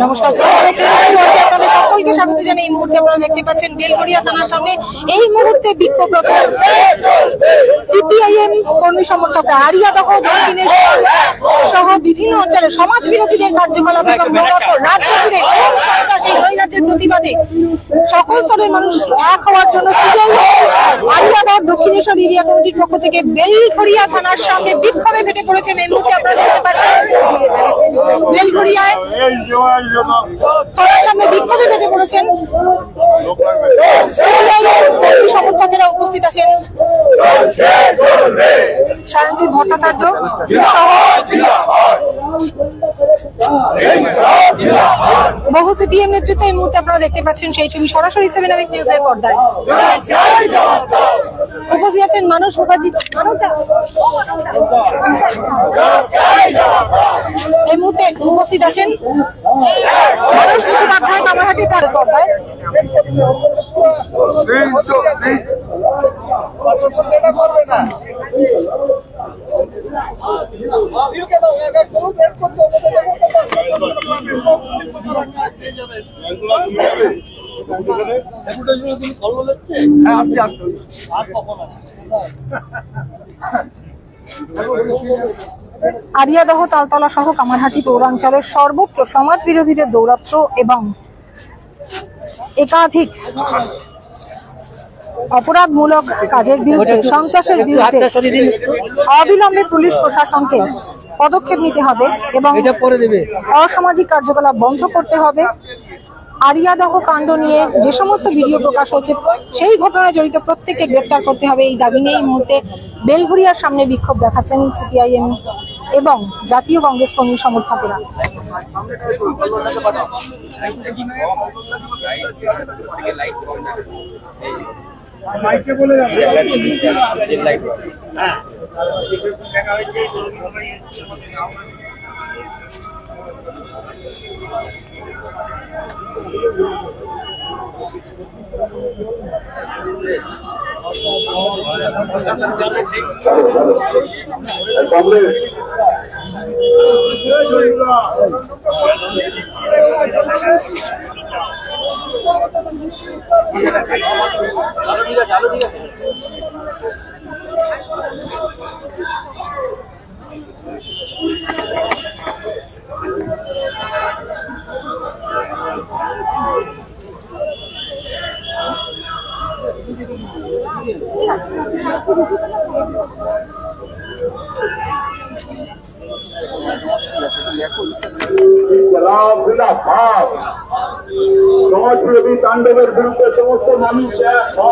নমস্কার, আপনাদের সকলকে স্বাগত জানাই। এই মুহূর্তে আপনারা দেখতে পাচ্ছেন বেলঘরিয়া থানার সামনে এই মুহূর্তে বিক্ষোভরত সিপিআইএম কর্মী সমর্থকরা আরিয়াদহ, দক্ষিণেশ্বর সহ বিভিন্ন অঞ্চলে সমাজ বিরোধীদের কার্যকলাপ এবং মূলত রাজ্য জুড়ে কোন সন্ত্রাসী নৈরাজ্যের প্রতিবাদে সকল স্তরের মানুষ এক হওয়ার জন্য সিপিআইএম আরিয়াদহ দক্ষিণেশ্বর এরিয়া কমিটির পক্ষ থেকে বেলঘরিয়া থানার সামনে বিক্ষোভে ফেটে পড়েছেন। এই মুহূর্তে আপনারা দেখতে পাচ্ছেন বেলঘরিয়ায় থানার সামনে বিক্ষোভে ফেটে পড়েছেন সিপিআইএম কর্মী সমর্থকেরা। উপস্থিত আছেন সায়নদীপ ভট্টাচার্য বহু সিপিএম নেতৃত্ব। এই মুহূর্তে আপনারা দেখতে পাচ্ছেন সেই ছবি সরাসরি 7 আওয়ার নিউজের পর্দায়। উপস্থিত আছেন মানস মুখার্জি। এই মুহূর্তে উপস্থিত আছেন মানস মুখোপাধ্যায় কামারহাটি পর্দায়। আরিয়াদহ, তালতলা সহ কামারহাটি পৌরাঞ্চলের সর্বত্র সমাজ বিরোধীদের দৌরাত্ম্য এবং একাধিক অপরাধমূলক কাজের বিরুদ্ধে, সন্ত্রাসের বিরুদ্ধে অবিলম্বে পুলিশ প্রশাসনকে পদক্ষেপ নিতে হবে এবং অসামাজিক কার্যকলাপ বন্ধ করতে হবে। আরিয়াদহ কাণ্ড নিয়ে যে সমস্ত ভিডিও প্রকাশ হয়েছে সেই ঘটনায় জড়িত প্রত্যেককে গ্রেপ্তার করতে হবে। এই দাবি নিয়ে এই মুহূর্তে বেলঘরিয়ার সামনে বিক্ষোভ দেখাচ্ছেন সিপিআইএম এবং জাতীয় কংগ্রেস কর্মী সমর্থকেরা।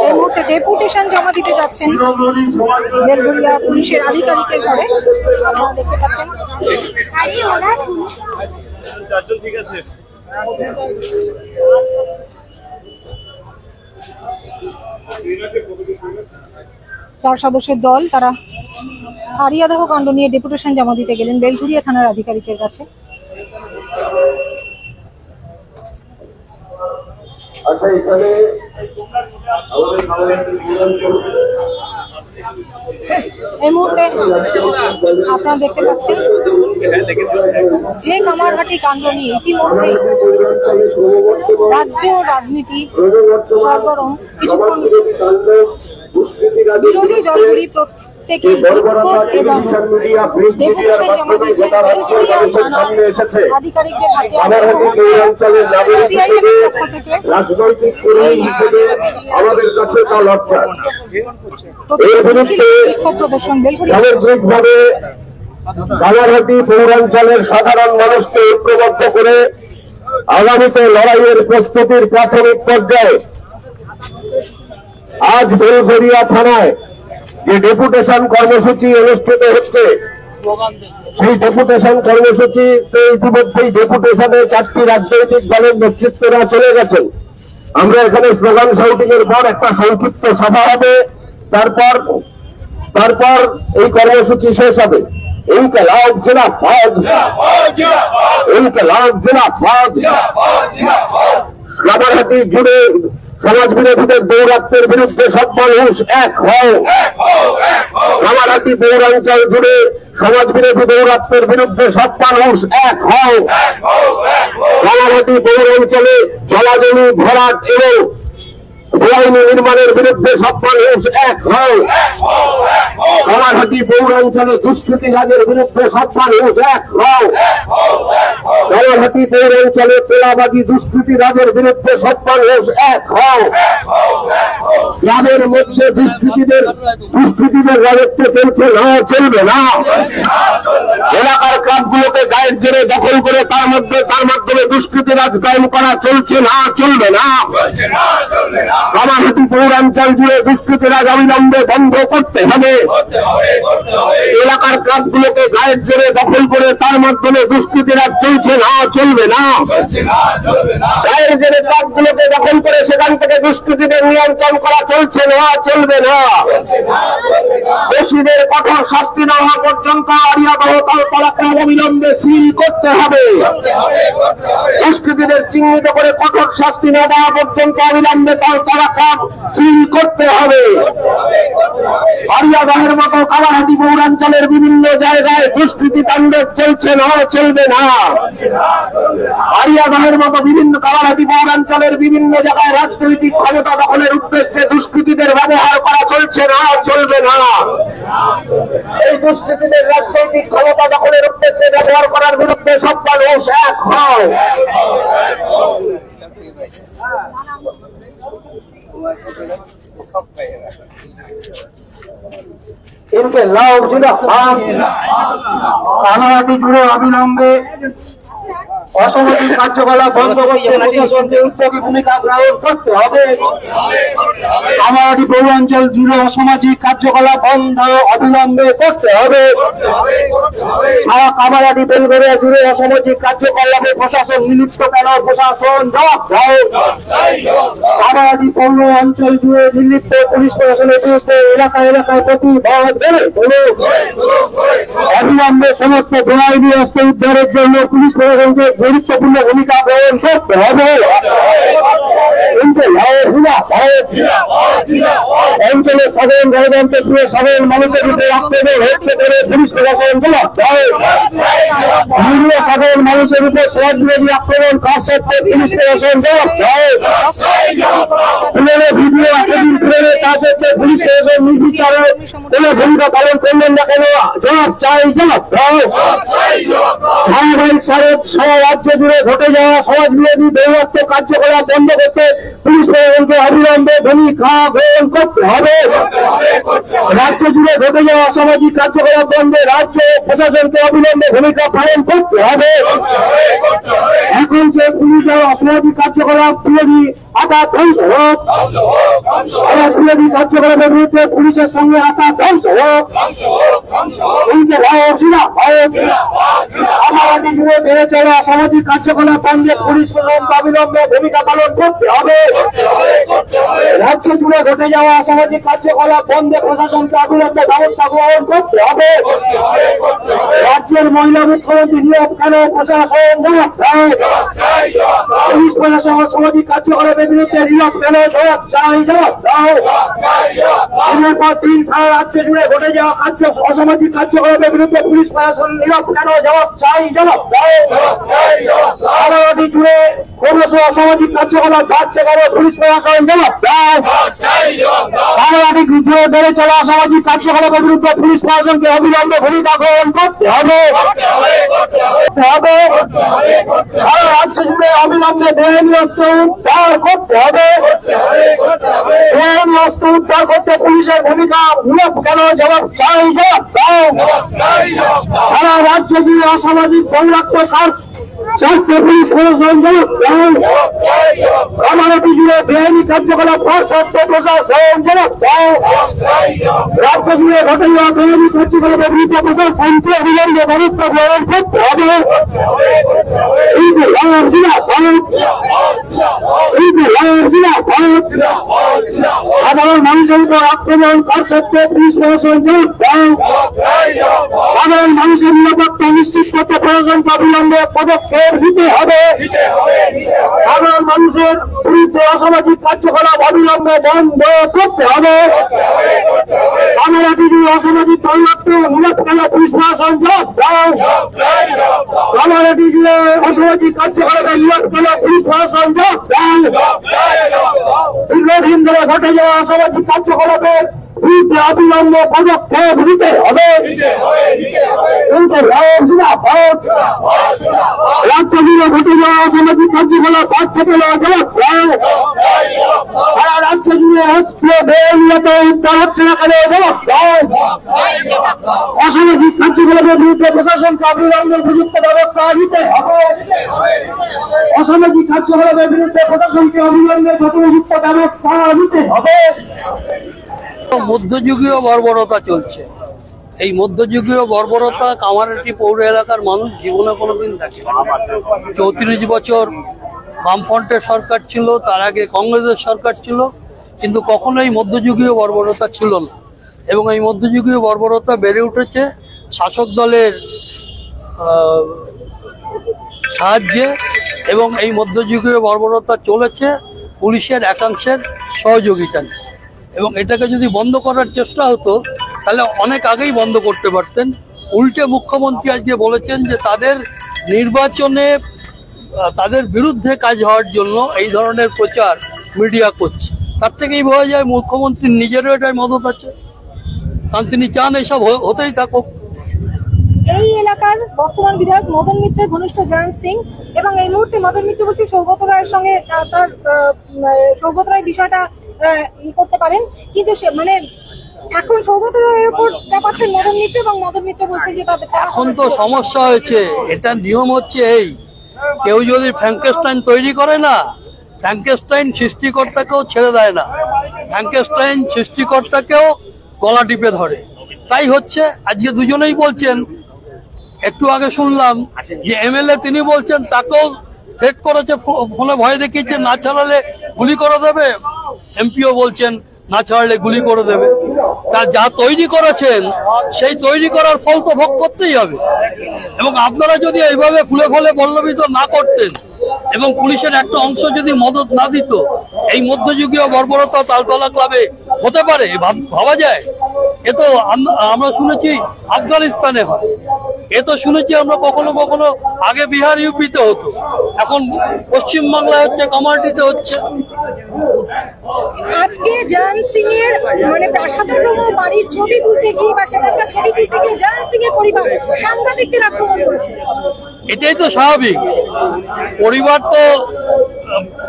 এই মুহূর্তে ডেপুটেশন জমা দিতে যাচ্ছেন বেলঘরিয়া পুলিশের আধিকারিকের ঘরে। আপনারা দেখতে পাচ্ছেন চার সদস্যের দল, তারা আরিয়াদহ কাণ্ড নিয়ে ডেপুটেশন জমা দিতে গেলেন বেলঘরিয়া থানার আধিকারিকের কাছে। এই মুহূর্তে আপনারা দেখতে পাচ্ছেন যে কামারহাটি কাণ্ড নিয়ে ইতিমধ্যে রাজ্য রাজনীতি সরগরম। কিছুক্ষণ বিরোধী দলগুলি প্রত্যেকে এবং আধিকারিকদের হাতে প্রদর্শন কামারহাটি পৌরাঞ্চলের সাধারণ মানুষকে ঐক্যবদ্ধ করে আগামীতে লড়াইয়ের প্রস্তুতির প্রাথমিক পর্যায়ে আজ বেলঘরিয়া থানায় যে ডেপুটেশন কর্মসূচি অনুষ্ঠিত হচ্ছে, সেই ডেপুটেশন কর্মসূচিতে ইতিমধ্যেই ডেপুটেশনে 4টি রাজনৈতিক দলের নেতৃত্বরা চলে গেছেন। আমরা এখানে স্লোগান শাউটিং এর পর একটা সংক্ষিপ্ত সভা হবে, তারপর এই কর্মসূচি শেষ হবে। ইনকলাব জিন্দাবাদ, ইনকলাব জিন্দাবাদ। কামারহাটি জুড়ে সমাজ বিরোধীদের দৌরাত্মের বিরুদ্ধে সব মানুষ এক হও। কামারহাটি পৌরাঞ্চল জুড়ে সমাজ বিরোধী দৌরাত্মের বিরুদ্ধে সব মানুষ এক হও। কামারহাটি পৌরাঞ্চলে জলাজমি ভরাট এবং বেআইনি নির্মাণের বিরুদ্ধে সব মানুষ এক হও। কামারহাটি পৌরাঞ্চলে দুষ্কৃতি রাজের বিরুদ্ধে সব মানুষ এক হও। কামারহাটি পৌরাঞ্চলে তোলাবাজি দুষ্কৃতি রাজের বিরুদ্ধে সব মানুষ এক হও। গ্রামের মধ্যে দুষ্কৃতীদের রাজত্ব চলছে না, চলবে না। এলাকার ক্লাবগুলোকে গায়ের জোরে দখল করে তার মাধ্যমে দুষ্কৃতি রাজ কায়েম করা চলছে না, চলবে না। কামারহাটি পৌরাঞ্চল জুড়ে দুষ্কৃতি রাজ অবিলম্বে বন্ধ করতে হবে। এলাকার ক্লাবগুলোকে গায়ের জোরে দখল করে তার মাধ্যমে দুষ্কৃতি রাজ চলছে না, চলবে না। গায়ের জোরে ক্লাবগুলোকে দখল করে সেখান থেকে দুষ্কৃতীদের নিয়ন্ত্রণ করা চলছে না, চলবে না। দোষীদের কঠোর শাস্তি না হওয়া পর্যন্ত আড়িয়াদহ তালতলাকে অবিলম্বে সিল করতে হবে। দুষ্কৃতীদের চিহ্নিত করে কঠোর শাস্তি না দেওয়া পর্যন্ত অবিলম্বে তালতলা ক্লাব সিল করতে হবে। আড়িয়াদহের মতো কামারহাটি পৌরাঞ্চলের বিভিন্ন জায়গায় দুষ্কৃতি তাণ্ডব চলছে না, চলবে না। আড়িয়াদহের মতো বিভিন্ন কামারহাটি পৌরাঞ্চলের বিভিন্ন জায়গায় রাজনৈতিক ক্ষমতা দখলের উদ্দেশ্যে দুষ্কৃতীদের ব্যবহার করা চলছে না, চলবে না। এই দুষ্কৃতীদের রাজনৈতিক ক্ষমতা দখলের উদ্দেশ্যে ব্যবহার করার বিরুদ্ধে সব মানুষ এক হও। इनके लाभ जिला कामारहाटी जुड़े अविलंबे অসামাজিক কার্যকলাপ বন্ধ করতে প্রশাসনকে উদ্যোগী ভূমিকা গ্রহণ করতে হবে। কামারহাটি পৌরাঞ্চল জুড়ে অসামাজিক কার্যকলাপ বন্ধ অবিলম্বে করতে হবে। সারা কামারহাটি বেলঘরিয়া জুড়ে অসামাজিক কার্যকলাপে প্রশাসন নিলিপ্ত কেন? প্রশাসন জবাব দাও। কামারহাটি পৌর অঞ্চল জুড়ে নিলিপ্ত পুলিশ প্রশাসনের বিরুদ্ধে এলাকায় প্রতিবাদ গড়ে তুলুন। অবিলম্বে সমস্ত বেআইনি অস্ত্র উদ্ধারের জন্য পুলিশ প্রশাসনকে গুরুত্বপূর্ণ ভূমিকা গ্রহণ করতে হবে। অঞ্চলের সাধারণ গণতন্ত্র প্রিয় সাধারণ মানুষের উপরে আক্রমণ হচ্ছে করে পুলিশ প্রশাসন জবাব দেয়। নিরীহ সাধারণ মানুষের উপর সমাজ বিরোধী আক্রমণ কাজ সত্ত্বে পুলিশ প্রশাসন জবাব দেয়। ভিডিও এতদিন ধরে কাজ হচ্ছে পুলিশ প্রশাসন নির্বিচারে কোন ভূমিকা পালন করলেন না কেন? জবাব চাই, জবাব দাও। ধারাবাহিক সারা রাজ্য জুড়ে ঘটে যাওয়া সমাজ বিরোধী দৌরাত্ম্য কার্যকলাপ বন্ধ করতে পুলিশ প্রশাসনকে অবিলম্বে ভূমিকা গ্রহণ করতে হবে। রাজ্য জুড়ে ঘটে যাওয়া অসামাজিক কার্যকলাপ বন্ধে রাজ্য প্রশাসনকে অবিলম্বে ভূমিকা পালন করতে হবে। এখন যে পুলিশ অসামাজিক কার্যকলাপ বিরোধী আঘাত ধ্বংস হোক। বিরোধী কার্যকলাপের বিরুদ্ধে পুলিশের সঙ্গে আঘাত ধ্বংস হোক। কামারহাটি জুড়ে বেড়ে চলা সামাজিক কার্যকলাপ বন্ধে পুলিশ প্রশাসন অবিলম্বে ভূমিকা পালন করতে হবে। রাজ্য জুড়ে ঘটে যাওয়া সামাজিক কার্যকলাপ বন্ধে প্রশাসনকে অবিলম্বে ব্যবস্থা গ্রহণ করতে হবে। রাজ্যের মহিলা মুখ্যমন্ত্রী নিয়োগ কেন? প্রশাসন জবাব দেয়। পুলিশ প্রশাসন সামাজিক কার্যকলাপের বিরুদ্ধে নিয়োগ কেন? জবাব চাই, জবাব দাও। দিনের পর দিন সারা রাজ্য জুড়ে ঘটে যাওয়া অসামাজিক কার্যকলাপের বিরুদ্ধে পুলিশ প্রশাসন নিয়োগ কেন? জবাব চাই, জবাব দাও। কামারহাটি জুড়ে ক্রমশ অসামাজিক কার্যকলাপ বাড়ছে কেন? পুলিশ প্রশাসন জবাব দাও। কামারহাটি জুড়ে বেড়ে চলা অসামাজিক কার্যকলাপের বিরুদ্ধে পুলিশ প্রশাসনকে অবিলম্বে ভূমিকা গ্রহণ করতে হবে। সারা রাজ্য জুড়ে অবিলম্বে বেআইনি অস্ত্র উদ্ধার করতে হবে। বেআইনি অস্ত্র উদ্ধার করতে পুলিশের ভূমিকা মূলক কেন? জবাব চাই, জবাব দাও। সারা রাজ্য জুড়ে অসামাজিক দৌরাত্ম্য পুলিশ প্রশাসন জবাব দাও। কামারহাটি জুড়ে বেআইনি কার্যকলাপ সত্ত্বে প্রশাসন জবাব দাও। রাজ্য জুড়ে ঘটে যাওয়া বেআইনি কার্যকলাপের বিরুদ্ধে প্রশাসনকে অবিলম্বে ব্যবস্থা গ্রহণ করতে হবে। সাধারণ মানুষের উপর আক্রমণ কাজ সত্ত্বে পুলিশ প্রশাসন জবাব দাও। সাধারণ মানুষের নিরাপত্তা নিশ্চিত করতে প্রয়োজনকে অবিলম্বে পদক্ষেপ নিতে হবে। সাধারণ মানুষের বিরুদ্ধে অসামাজিক কার্যকলাপ অবিলম্বে বন্ধ করতে হবে। আমরা যদি অসামাজিক তৈলাক্ত নিরাপ খেলা পুলিশ প্রশাসন জবাব দাও। আমরা যদি অসামাজিক কার্যকলাপে নিরাপ খেলা পুলিশ প্রশাসন জবাব দাও। দীর্ঘদিন ধরে ঘটে যাওয়া অসামাজিক কার্যকলাপের বিরুদ্ধে অবিলম্বে পদক্ষেপ নিতে হবে। রাজ্য জুড়ে ঘটে যাওয়া অসামাজিক কার্যকলাপ বাদ থেকে জবাব দাও। সারা রাজ্য জুড়ে হচ্ছে বেআইনিয়ত উদ্ধার হচ্ছে না কেন জবাব দাও। অসামাজিক কার্যকলাপের বিরুদ্ধে প্রশাসনকে অবিলম্বে উপযুক্ত ব্যবস্থা নিতে হবে। অসামাজিক কার্যকলাপের বিরুদ্ধে প্রশাসনকে অবিলম্বে উপযুক্ত ব্যবস্থা নিতে হবে। মধ্যযুগীয় বর্বরতা চলছে। এই মধ্যযুগীয় বর্বরতা কামারহাটি পৌর এলাকার মানুষ জীবনে কোনোদিন দেখে 34 বছর বামফ্রন্টের সরকার ছিল, তার আগে কংগ্রেসের সরকার ছিল, কিন্তু কখনোই মধ্যযুগীয় বর্বরতা ছিল না। এবং এই মধ্যযুগীয় বর্বরতা বেড়ে উঠেছে শাসক দলের সাহায্যে, এবং এই মধ্যযুগীয় বর্বরতা চলেছে পুলিশের একাংশের সহযোগিতায়। এবং এটাকে যদি বন্ধ করার চেষ্টা হতো তাহলে অনেক আগেই বন্ধ করতে পারতেন। উল্টে মুখ্যমন্ত্রী আজকে বলেছেন যে তাদের নির্বাচনে তাদের বিরুদ্ধে কাজ হওয়ার জন্য এই ধরনের প্রচার মিডিয়া করছে। তার থেকেই বোঝা যায় মুখ্যমন্ত্রীর নিজেরও এটাই মদত আছে, কারণ তিনি চান এসব হতেই থাকুক। এই এলাকার বর্তমান বিধায়ক মদন মিত্রের ঘনিষ্ঠ জয়ন্ত সিং, এবং এই মুহূর্তে মদন মিত্র বলছে সৌগত রায়ের সঙ্গে তার সৌগত রায় বিষয়টা করতে পারেন, কিন্তু সে মানে এখন সৌগত রায়ের উপর চাপাচ্ছেন মদন মিত্র, এবং মদন মিত্র বলছে যে তাদের এখন তো সমস্যা হয়েছে। এটা নিয়ম হচ্ছে এই, কেউ যদি ফ্র্যাঙ্কেস্টাইন তৈরি করে না, ফ্র্যাঙ্কেস্টাইন সৃষ্টিকর্তাকেও ছেড়ে দেয় না, ফ্র্যাঙ্কেস্টাইন সৃষ্টিকর্তাকেও গলা টিপে ধরে। তাই হচ্ছে আজকে দুজনেই বলছেন। একটু আগে শুনলাম যে এমএলএ তিনি বলছেন তাকেও থ্রেট করেছে, ফোনে ভয় দেখিয়েছে না ছাড়ালে গুলি করে দেবে। এমপিও বলছেন না ছাড়লে গুলি করে দেবে। তা যা তৈরি করেছেন সেই তৈরি করার ফল তো ভোগ করতেই হবে। এবং আপনারা যদি এইভাবে ফুলে ফলে পল্লবিত না করতেন এবং পুলিশের একটা অংশ যদি মদত না দিত, এই মধ্যযুগীয় বর্বরতা তালতলা ক্লাবে হতে পারে ভাবা যায়? এ তো আমরা শুনেছি আফগানিস্তানে হয়, এ তো শুনেছি আমরা কখনো কখনো আগে বিহার ইউপিতে হতো, এখন পশ্চিমবাংলায় হচ্ছে, কামারহাটিতে হচ্ছে। আজকে জয়ন্ত সিং এর মানে প্রাসাদরম বাড়ির ছবি তুলতে গিয়ে বা সেখানকার ছবি তুলতে গিয়ে জয়ন্ত সিং এর পরিবার সাংবাদিকদের আক্রমণ করেছে। এটাই তো স্বাভাবিক। পরিবার তো,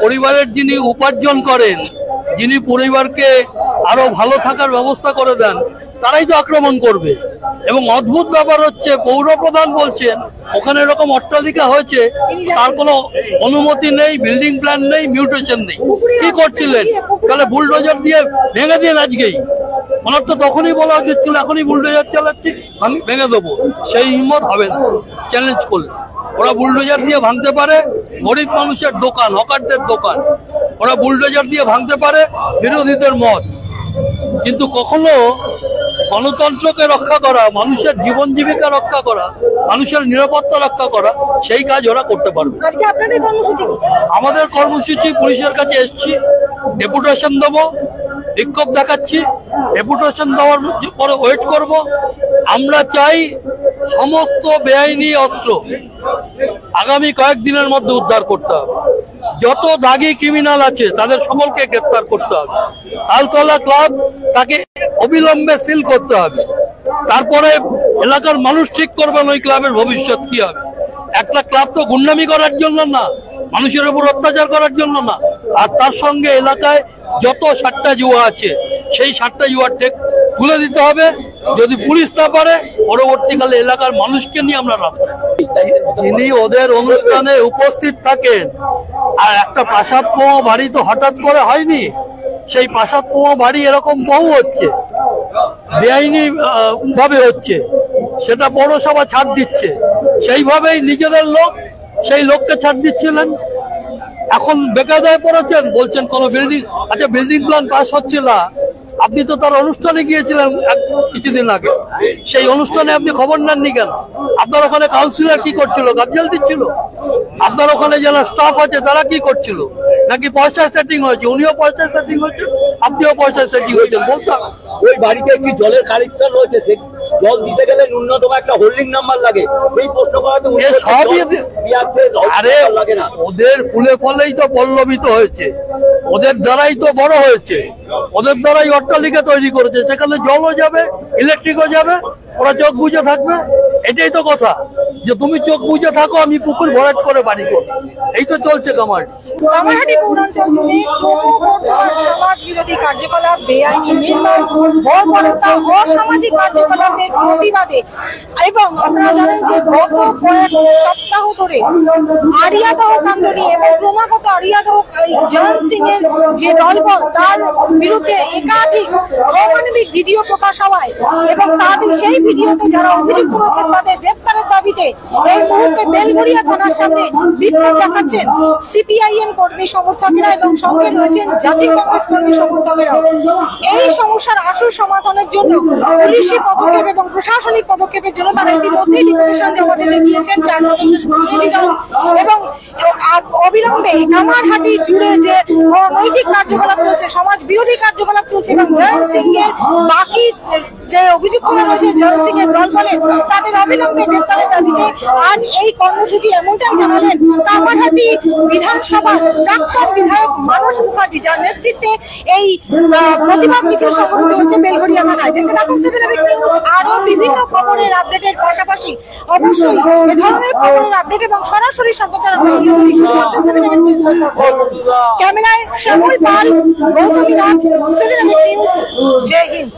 পরিবারের যিনি উপার্জন করেন, যিনি পরিবারকে আরো ভালো থাকার ব্যবস্থা করে দেন, তারাই তো আক্রমণ করবে। এবং অদ্ভুত ব্যাপার হচ্ছে পৌর প্রধান বলছেন ওখানে এরকম অট্টালিকা হয়েছে, তার কোনো অনুমতি নেই, বিল্ডিং প্ল্যান নেই, মিউটেশন নেই। কি করছিলেন? তাহলে বুলডোজার দিয়ে ভেঙে দিয়ে আজকেই, ওনার তো তখনই বলা উচিত ছিল এখনই বুলডোজার চালাচ্ছি ভেঙে দেবো। সেই হিম্মত হবে না চ্যালেঞ্জ করলে। ওরা বুলডোজার দিয়ে ভাঙতে পারে গরিব মানুষের দোকান, হকারদের দোকান, ওরা বুলডোজার দিয়ে ভাঙতে পারে বিরোধীদের মত, কিন্তু কখনো গণতন্ত্রকে রক্ষা করা, মানুষের জীবন জীবিকা রক্ষা করা, মানুষের নিরাপত্তা রক্ষা করা, সেই কাজ ওরা করতে পারবে। আমাদের কর্মসূচি পুলিশের কাছে এসছি, ডেপুটেশন দেবো, বিক্ষোভ দেখাচ্ছি, ডেপুটেশন দেওয়ার পরে ওয়েট করব। আমরা চাই সমস্ত বেআইনি অস্ত্র আগামী কয়েকদিনের মধ্যে উদ্ধার করতে হবে। যত দাগি ক্রিমিনাল আছে তাদের সকলকে গ্রেফতার করতে হবে। তালতলা ক্লাব তাকে অবিলম্বে সিল করতে হবে। তারপরে এলাকার মানুষ ঠিক করবেন ওই ক্লাবের ভবিষ্যৎ কি হবে। একটা ক্লাব তো গুন্ডামি করার জন্য না, মানুষের উপর অত্যাচার করার জন্য না। আর তার সঙ্গে এলাকায় যত 7টা জুয়া আছে সেই 7টা জুয়ার টেক তুলে দিতে হবে। যদি পুলিশ না পারে পরবর্তীকালে এলাকার মানুষকে নিয়ে আমরা রাখবো। যিনি ওদের অনুষ্ঠানে উপস্থিত থাকেন, আর একটা প্রাসাদ পোয়া বাড়ি তো হঠাৎ করে হয়নি, সেই প্রাসাদ পোয়া বাড়ি এরকম বহু হচ্ছে, বেআইনি ভাবে হচ্ছে, সেটা পৌরসভা ছাড় দিচ্ছে, সেইভাবেই নিজেদের লোক সেই লোককে ছাড় দিচ্ছিলেন। এখন বেকায়দায় পড়েছেন, বলছেন কোনো বিল্ডিং, আচ্ছা বিল্ডিং প্ল্যান পাস হচ্ছে না, আপনি তো তার অনুষ্ঠানে গিয়েছিলেন কিছুদিন আগে, সেই অনুষ্ঠানে আপনি খবর নেননি কেন? আপনার ওখানে কাউন্সিলর কি করছিল? গার্জিয়ান দিচ্ছিল? আপনার ওখানে যারা স্টাফ আছে তারা কি করছিল? নাকি পয়সায় সেটিং হয়েছে? উনিও পয়সায় সেটিং হয়েছে, আপনিও পয়সায় সেটিং হয়েছেন বলতাম। ওই বাড়িতে একটি জলের কালেকশন রয়েছে, সে জল দিতে গেলে ন্যূনতম একটা হোল্ডিং নাম্বার লাগে, সেই প্রশ্ন করাতে সবই আরে লাগে না। ওদের ফুলে ফলেই তো পল্লবিত হয়েছে, ওদের দ্বারাই তো বড় হয়েছে, ওদের দ্বারাই অট্টালিকা তৈরি করেছে, সেখানে জলও যাবে, ইলেকট্রিকও যাবে, ওরা চোখ বুঝে থাকবে। এটাই তো কথা, যে তুমি চোখ বুঝে থাকো, আমি পুকুর ভরাট করে বাড়ি করবো। এই তো চলছে কামারহাটি পৌরাঞ্চল জুড়ে ক্রমবর্ধমান সমাজ বিরোধী কার্যকলাপ, বেআইনি নির্মাণ, বর্বরতা, অসামাজিক কার্যকলাপের প্রতিবাদে এবং আপনারা জানেন যে গত কয়েক সপ্তাহ ধরে আরিয়াদহ কাণ্ড নিয়ে এবং ক্রমাগত আরিয়াদহ জয়ন্ত সিং এর যে দলবল তার বিরুদ্ধে একাধিক অমানবিক ভিডিও প্রকাশ হওয়ায় এবং তাদের সেই ভিডিওতে যারা অভিযুক্ত রয়েছেন তাদের গ্রেপ্তারের দাবিতে এই মুহূর্তে বেলঘরিয়া থানার সামনে বিক্ষোভ দেখাচ্ছেন সিপিআইএম কর্মী সমর্থকেরা এবং সঙ্গে রয়েছেন জাতীয় কংগ্রেস কর্মী সমর্থকেরাও। এই সমস্যার আশু সমাধানের জন্য পুলিশি পদক্ষেপ এবং প্রশাসনিক পদক্ষেপের জন্য তারা ইতিমধ্যেই ডেপুটেশন জমা দিতে গিয়েছেন 4 সদস্যের প্রতিনিধি দল এবং অবিলম্বে কামারহাটি জুড়ে যে অনৈতিক কার্যকলাপ চলছে, সমাজ বিরোধী কার্যকলাপ চলছে এবং জয়ন্ত সিং এর বাকি যে অভিযুক্তরা রয়েছে জয়ন্ত সিং এর দল বলে তাদের অবিলম্বে গ্রেপ্তারের দাবিতে আজ এই কর্মসূচি। এমনটাই জানালেন কামারহাটি বিধানসভার প্রাক্তন বিধায়ক মানস মুখার্জি, যার নেতৃত্বে এই প্রতিবাদ মিছিল সংগঠিত হচ্ছে বেলঘরিয়া থানায়। দেখতে থাকুন 7 নিউজ। আরো বিভিন্ন খবরের আপডেটের পাশাপাশি অবশ্যই এ ধরনের খবরের আপডেট এবং সরাসরি সম্প্রচার আমরা তুলে ধরি শুধুমাত্র 7 নিউজ। ক্যামেরায় শ্যামল পাল, গৌতমী নাথ, 7 নিউজ। জয় হিন্দ।